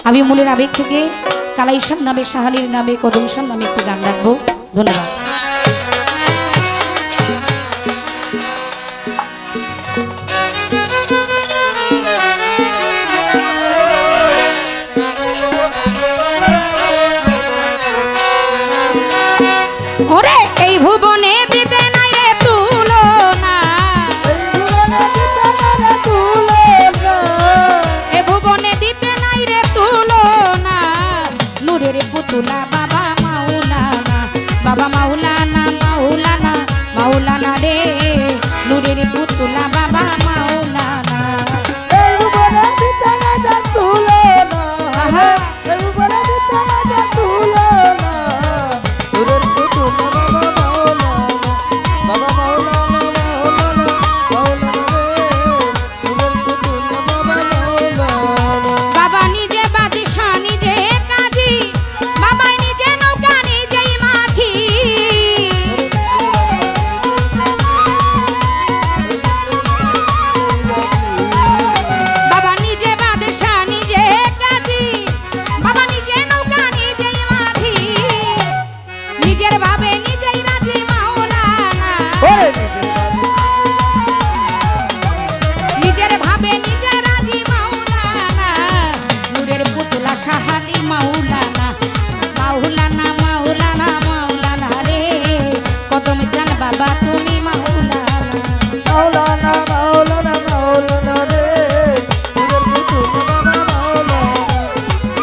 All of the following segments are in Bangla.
আমি মনের আবেগ থেকে কালাইশার নামে, শাহালির নামে, কদমশার নামে একটি গান রাখবো। ধন্যবাদ। ওরে এই ভুবনে দিতে নাই রে তুলনা, এ ভুবনে দিতে নাই রে তুলনা, নূরের পুতুলা বাবা মাওলানা, বাবা মাওলানা, মাওলানা, মাওলানা রে, নূরের পুতুলা বাবা মাওলানা। এই ভুবনে দিতে নাই রে তুলনা, এই ভুবনে দিতে নাই রে তুলনা, নূরের পুতুলা বাবা মাওলানা, বাবা মাওলানা, মাওলানা, মাওলানা রে, নূরের পুতুলা বাবা মাওলানা। বাবা নিজে বাদশা নিজে কাজী, বাবাই নিজে নৌকা নিজেই মাঝি, বাবা নিজে বাদশা নিজে কাজী, বাবা নিজে নৌকা নিজেই মাঝি, নিজের ভাবে নিজেই রাজি মাওলানা, ওরে নিজের ভাবে নিজে রাজি মাওলানা, নূরের পুতুলা শাহালি মাওলানা, মাওলানা, মাওলানা, মাওলানা রে, কদম জান বাবা তুমি মাওলানা। মাওলানা, মাওলানা, মাওলানা রে, নূরের পুতুলা বাবা মাওলানা,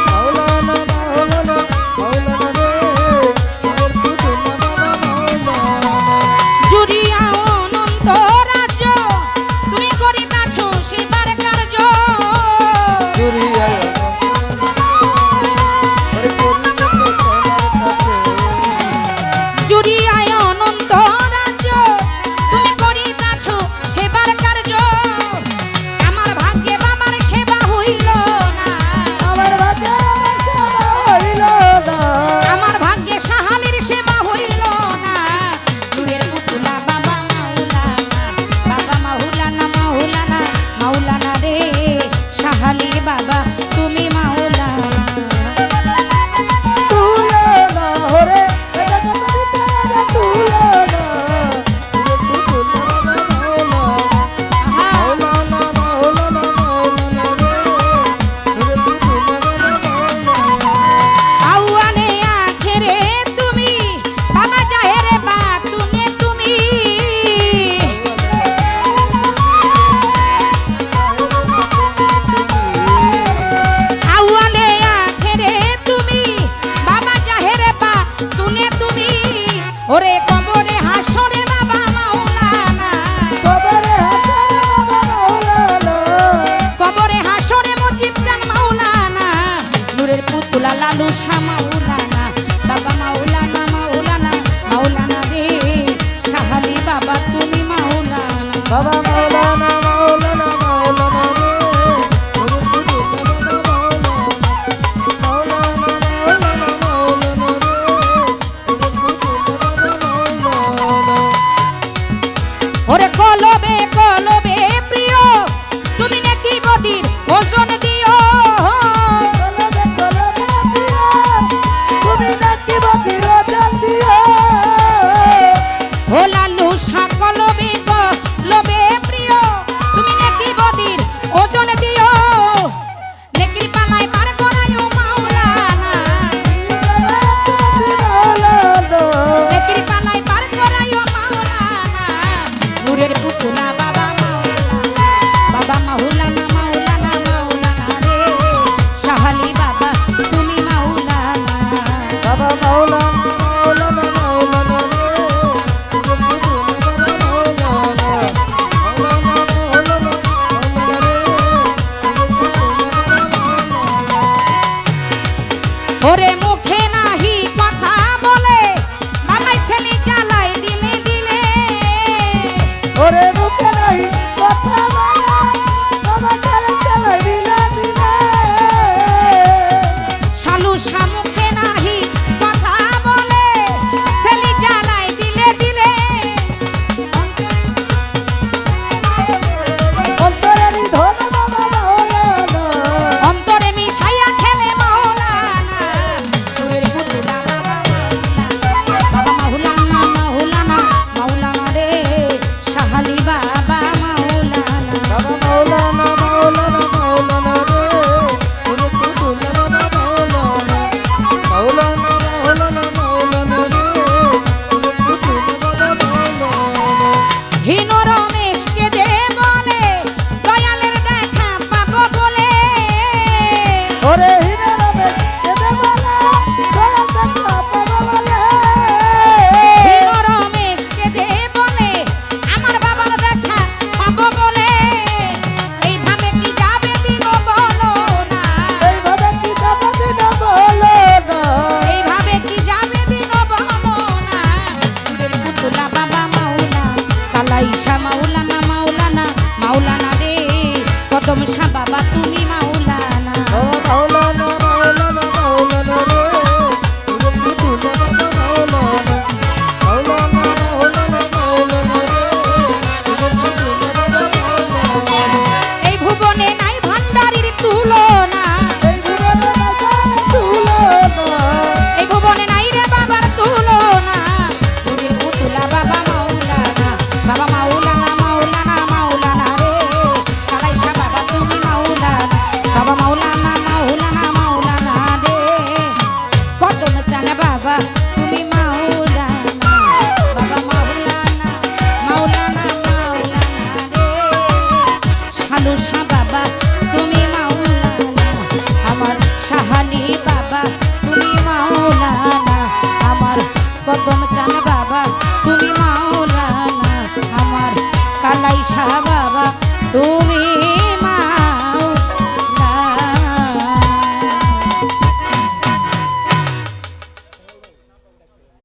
মাওলানা, মাওলানা, মাওলানা রে, নূরের পুতুলা বাবা মাওলানা। জুড়িয়া অনন্ত রাজ্য, তুমি করিতাছ সেবার কার্য, জুড়িয়া অনন্ত রাজ্য, তুমি করিতাছ সেবার কার্য, আমার ভাগ্যে বাবার সেবা হইল না, আমার ভাগ্যে আমার সেবা হইল না, আমার ভাগ্যে শাহালির সেবা হইল না, নূরের পুতুলা বাবা মাওলানা, বাবা মাওলানা, মাওলানা, মাওলানা রে, শাহালির বাবা তুমি মাওলানা। তুলনা ওরে, এটা কথা দিতে নাই রে তুলনা, নূরের পুতুলা বাবা মাওলানা, আহা, মাওলানা, মাওলানা, মাওলানা রে, নূরের পুতুলা বাবা মাওলানা। আউয়ানে আখেরে তুমি, বাবা জাহেরে বাতুনে তুমি, আউয়ানে আখেরে তুমি, বাবা জাহেরে বাতুনে তুমি, ওরে কবরে হাসরে বাবা মাওলানা, কবরে হাসরে বাবা মাওলানা, কবরে হাসরে মুজিব জান মাওলানা, নূরের পুতুলা লালু শাহ মাওলানা, বাবা মাওলানা, মাওলানা, মাওলানা রে, শাহালি বাবা তুমি মাওলানা। বাবা মাওলানা, মাওলানা, মাওলানা রে, নূরের পুতুলা বাবা মাওলানা, মাওলানা, মাওলানা, মাওলানা রে, নূরের পুতুলা বাবা মাওলানা। ওরে কলবে কলবে প্রিয়, তুমি নাকি বদির ওজন দিও, কলবে কলবে প্রিয়, তুমি নাকি বদির ওজন দিও, ও লালু শাহ কলবে কলবে প্রিয়, তুমি নাকি বদির ওজন দিও, নেকির পালায় পার করায়ও মাওলানা, মাওলানা, নেকির পালায় পার করায়ও মাওলানা, নূরের পুতুলা বাবা মাওলানা, বাবা মাওলানা, মাওলানা, মাওলানা রে, শাহালি বাবা তুমি মাওলানা। বাবা মাওলানা, মাওলানা, মাওলানা রে, নূরের পুতুলা বাবা মাওলানা, মাওলানা, মাওলানা, মাওলানা রে, নূরের পুতুলা বাবা মাওলানা। ওরে মুখে নাহি কথা বলে, বাবাই ছেলে জ্বালাই দিলে দিলে, ওরে মুখে নাই কথা বলা, বাবা ছেলে চালাই দিলে দিলে, শালু শাহ মুখে নাহি কথা বলে, ছেলে জ্বালাই দিলে দিলে, অন্তরেরই ধন বাবা মাওলানা, অন্তরে মিশাইয়া খেলে কদম চান